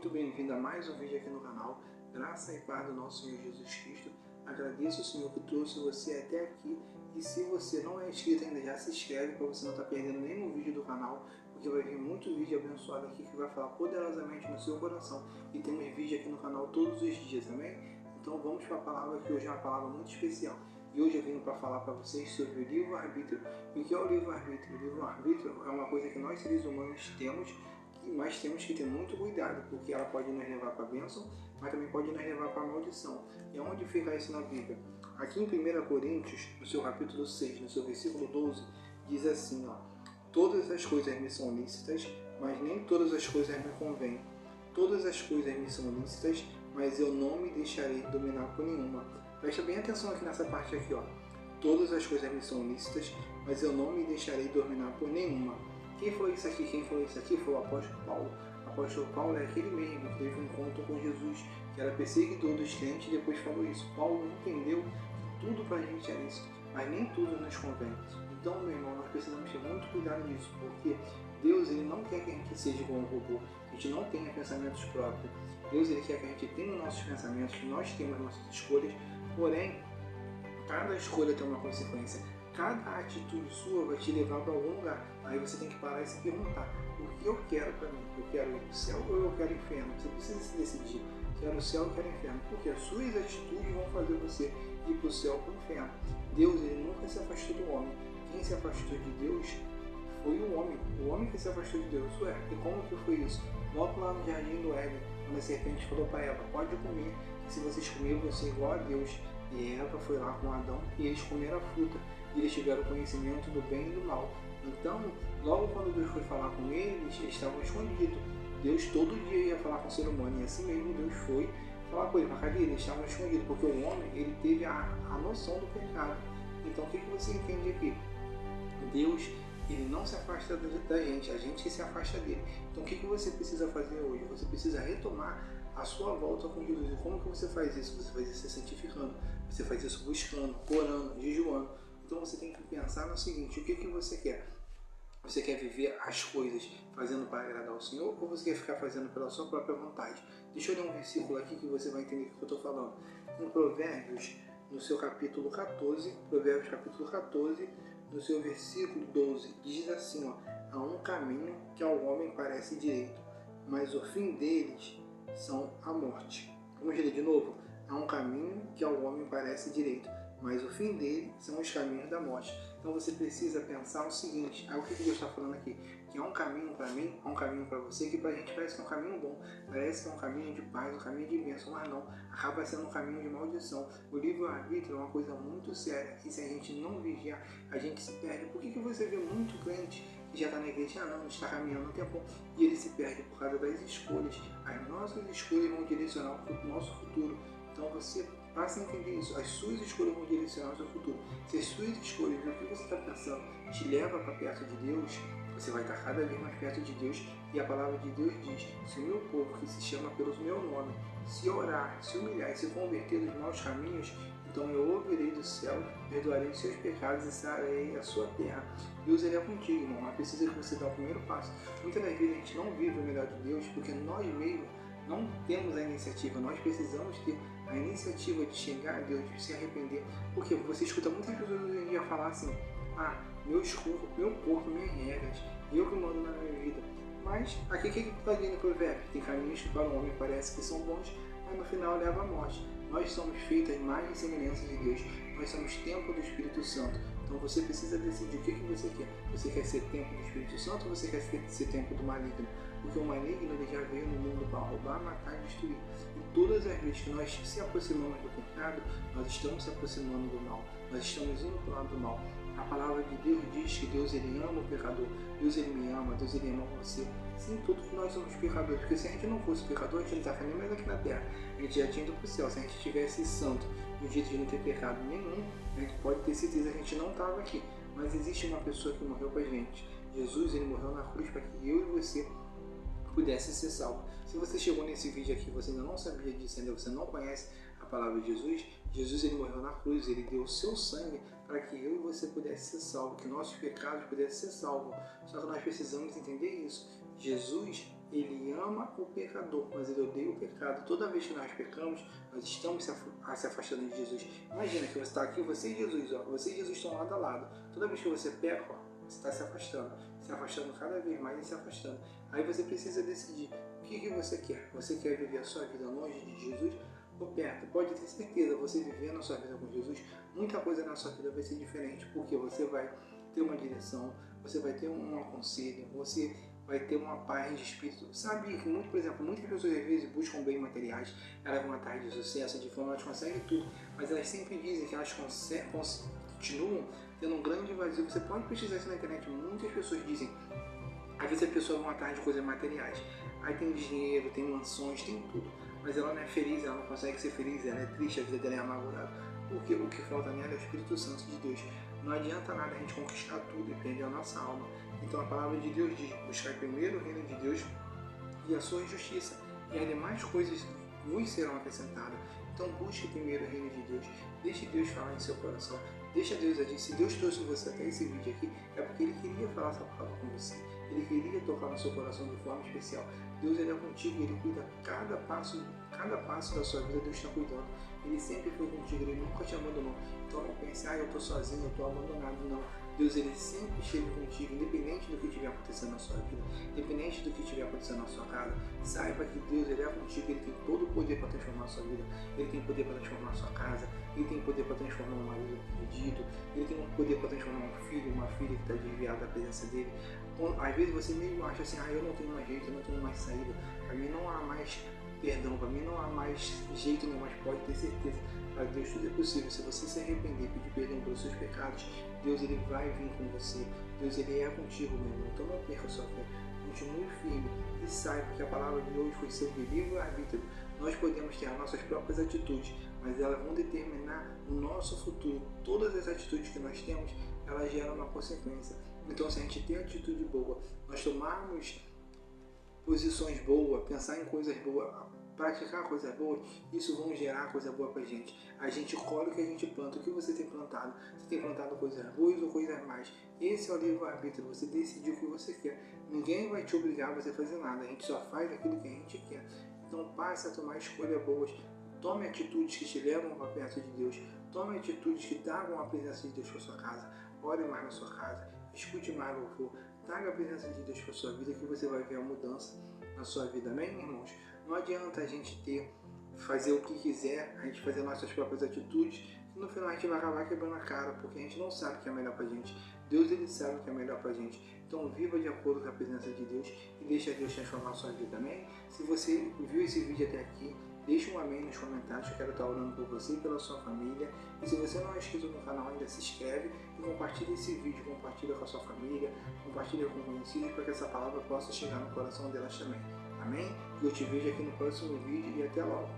muito bem-vindo a mais um vídeo aqui no canal. Graça e paz do nosso Senhor Jesus Cristo. Agradeço ao Senhor que trouxe você até aqui. E se você não é inscrito ainda, já se inscreve para você não estar perdendo nenhum vídeo do canal, porque vai vir muito vídeo abençoado aqui que vai falar poderosamente no seu coração. E temos vídeo aqui no canal todos os dias, amém? Então vamos para a palavra, que hoje é uma palavra muito especial. E hoje eu venho para falar para vocês sobre o livre-arbítrio. E o que é o livre-arbítrio? O livre-arbítrio é uma coisa que nós seres humanos temos, mas temos que ter muito cuidado, porque ela pode nos levar para a bênção, mas também pode nos levar para a maldição. E onde fica isso na Bíblia? Aqui em 1 Coríntios, no seu capítulo 6, no seu versículo 12, diz assim, ó: todas as coisas me são lícitas, mas nem todas as coisas me convêm. Todas as coisas me são lícitas, mas eu não me deixarei dominar por nenhuma. Presta bem atenção aqui nessa parte aqui, ó. Todas as coisas me são lícitas, mas eu não me deixarei dominar por nenhuma. Quem falou isso aqui? Quem falou isso aqui foi o apóstolo Paulo. O apóstolo Paulo é aquele mesmo que teve um encontro com Jesus, que era perseguidor dos crentes, e depois falou isso. Paulo entendeu que tudo para a gente é lícito, mas nem tudo nos convém. Então, meu irmão, nós precisamos ter muito cuidado nisso, porque Deus ele não quer que a gente seja igual um robô, que a gente não tenha pensamentos próprios. Deus ele quer que a gente tenha os nossos pensamentos, que nós temos nossas escolhas, porém, cada escolha tem uma consequência. Cada atitude sua vai te levar para algum lugar. Aí você tem que parar e se perguntar: o que eu quero para mim? Eu quero ir para o céu ou eu quero o inferno? Você precisa se decidir: quero o céu ou quero o inferno? Porque as suas atitudes vão fazer você ir para o céu ou para o inferno. Deus ele nunca se afastou do homem. Quem se afastou de Deus foi o homem que se afastou de Deus. Ué, e como que foi isso? Logo lá no jardim do Éden, quando a serpente falou para Eva: pode comer, que se vocês comerem, você é igual a Deus. E Eva foi lá com Adão e eles comeram a fruta. E eles tiveram conhecimento do bem e do mal. Então, logo quando Deus foi falar com eles, eles estavam escondidos. Deus todo dia ia falar com o ser humano, e assim mesmo Deus foi falar com ele. Mas cadê? Eles estavam escondidos, porque o homem ele teve a noção do pecado. Então, o que você entende aqui? Deus ele não se afasta da gente, a gente que se afasta dele. Então, o que você precisa fazer hoje? Você precisa retomar a sua volta com Jesus. E como que você faz isso? Você faz isso se santificando, você faz isso buscando, orando, jejuando. Então você tem que pensar no seguinte: o que você quer? Você quer viver as coisas fazendo para agradar o Senhor, ou você quer ficar fazendo pela sua própria vontade? Deixa eu ler um versículo aqui que você vai entender o que eu estou falando. Em Provérbios, no seu capítulo 14, Provérbios capítulo 14, no seu versículo 12, diz assim, ó: há um caminho que ao homem parece direito, mas o fim deles são a morte. Vamos ler de novo? Há um caminho que ao homem parece direito, mas o fim dele são os caminhos da morte. Então você precisa pensar o seguinte: o que Deus está falando aqui? Que há um caminho para mim, há um caminho para você, que para a gente parece que é um caminho bom, parece que é um caminho de paz, um caminho de bênção, mas não, acaba sendo um caminho de maldição. O livre-arbítrio é uma coisa muito séria, e se a gente não vigiar, a gente se perde. Por que você vê muito crente que já está na igreja, não, está caminhando um tempo, e ele se perde por causa das escolhas? As nossas escolhas vão direcionar o nosso futuro. Então você passa a entender isso. As suas escolhas vão direcionar o seu futuro. Se as suas escolhas, o que você está pensando, te leva para perto de Deus, você vai estar cada vez mais perto de Deus. E a palavra de Deus diz: se o meu povo, que se chama pelo meu nome, se orar, se humilhar e se converter dos maus caminhos, então eu ouvirei do céu, perdoarei os seus pecados e sararei a sua terra. Deus ele é contigo, irmão, mas precisa que você dê o primeiro passo. Muitas das vezes a gente não vive o melhor de Deus porque nós mesmos não temos a iniciativa. Nós precisamos ter a iniciativa de chegar a Deus, de se arrepender. Porque você escuta muitas pessoas hoje em dia falar assim: meu corpo, minhas regras, eu que mando na minha vida. Mas aqui o que está dizendo no provérbio? Tem caminhos que para o homem parece que são bons, mas no final leva à morte. Nós somos feitos à imagem e semelhança de Deus. Nós somos templo do Espírito Santo. Então você precisa decidir o que você quer. Você quer ser templo do Espírito Santo ou você quer ser templo do maligno? Porque o maligno ele já veio no mundo para roubar, matar e destruir. E todas as vezes que nós se aproximamos do pecado, nós estamos se aproximando do mal. Nós estamos indo para o lado do mal. A palavra de Deus diz que Deus ele ama o pecador. Deus ele me ama, Deus ele ama você. Sim, todos nós somos pecadores. Porque se a gente não fosse pecador, a gente não estaria nem mais aqui na terra. A gente já tinha ido para o céu. Se a gente tivesse santo, no jeito de não ter pecado nenhum, a gente pode ter certeza que a gente não estava aqui. Mas existe uma pessoa que morreu para a gente. Jesus ele morreu na cruz para que eu e você pudesse ser salvo. Se você chegou nesse vídeo aqui e você ainda não sabia disso, ainda você não conhece a palavra de Jesus, Jesus ele morreu na cruz, ele deu o seu sangue para que eu e você pudesse ser salvo, que nossos pecados pudessem ser salvos. Só que nós precisamos entender isso. Jesus Ele ama o pecador, mas ele odeia o pecado. Toda vez que nós pecamos, nós estamos se afastando de Jesus. Imagina que você está aqui, você e Jesus, você e Jesus estão lado a lado. Toda vez que você peca, você está se afastando cada vez mais e se afastando. Aí você precisa decidir o que você quer. Você quer viver a sua vida longe de Jesus ou perto? Pode ter certeza, você vivendo a sua vida com Jesus, muita coisa na sua vida vai ser diferente, porque você vai ter uma direção, você vai ter um aconselho, você vai ter uma paz de espírito. Sabe que, por exemplo, muitas pessoas às vezes buscam bens materiais, elas vão atrás de sucesso, de fama, elas conseguem tudo, mas elas sempre dizem que elas continuam tendo um grande vazio. Você pode pesquisar isso na internet, muitas pessoas dizem, às vezes a pessoa vai atrás de coisas materiais, aí tem dinheiro, tem mansões, tem tudo, mas ela não é feliz, ela não consegue ser feliz, ela é triste, a vida dela é amargurada, porque o que falta nela é o Espírito Santo de Deus. Não adianta nada a gente conquistar tudo e perder a nossa alma. Então a palavra de Deus diz, buscar primeiro o reino de Deus e a sua justiça, e as demais coisas vos serão acrescentadas. Então busque primeiro o reino de Deus, deixe Deus falar em seu coração, deixa Deus agir. Se Deus trouxe você até esse vídeo aqui, é porque Ele queria falar essa palavra com você, Ele queria tocar no seu coração de forma especial. Deus, Ele é contigo, Ele cuida cada passo da sua vida, Deus está cuidando. Ele sempre foi contigo, Ele nunca te abandonou. Então não pense, eu estou sozinho, eu estou abandonado, não. Deus, Ele sempre esteve contigo, independente do que estiver acontecendo na sua vida, independente do que estiver acontecendo na sua casa. Saiba que Deus, Ele é contigo, Ele tem todo o poder para transformar a sua vida, Ele tem poder para transformar a sua casa, Ele tem poder para transformar um marido perdido, Ele tem um poder para transformar um filho, uma filha que está desviada da presença dEle. Às vezes você mesmo acha assim, eu não tenho mais jeito, eu não tenho mais saída, para mim não há mais perdão, para mim não há mais jeito nenhum, mas pode ter certeza, para Deus tudo é possível. Se você se arrepender e pedir perdão pelos seus pecados, Deus, Ele vai vir com você, Deus, Ele é contigo, meu irmão. Então não perca a sua fé, continue firme e saiba que a palavra de hoje foi seu livre-arbítrio. Nós podemos ter as nossas próprias atitudes, mas elas vão determinar o nosso futuro. Todas as atitudes que nós temos, elas geram uma consequência. Então, se a gente tem atitude boa, nós tomarmos posições boas, pensar em coisas boas, praticar coisas boas, isso vão gerar coisa boa pra gente. A gente colhe o que a gente planta. O que você tem plantado? Você tem plantado coisas boas ou coisas más? Esse é o livre-arbítrio, você decidir o que você quer. Ninguém vai te obrigar a você fazer nada, a gente só faz aquilo que a gente quer. Então passe a tomar escolhas boas, tome atitudes que te levam para perto de Deus, tome atitudes que tragam a presença de Deus para sua casa, ore mais na sua casa, escute mais louvor, traga a presença de Deus para sua vida, que você vai ver a mudança na sua vida. Amém, irmãos? Não adianta a gente fazer o que quiser, a gente fazer nossas próprias atitudes, e no final a gente vai acabar quebrando a cara, porque a gente não sabe o que é melhor pra gente. Deus, Ele sabe o que é melhor pra gente. Então viva de acordo com a presença de Deus e deixa Deus transformar a sua vida, amém? Se você viu esse vídeo até aqui, deixa um amém nos comentários, eu quero estar orando por você e pela sua família. E se você não é inscrito no canal ainda, se inscreve e compartilha esse vídeo, compartilha com a sua família, compartilha com conhecidos, para que essa palavra possa chegar no coração delas também. Amém? E eu te vejo aqui no próximo vídeo e até logo.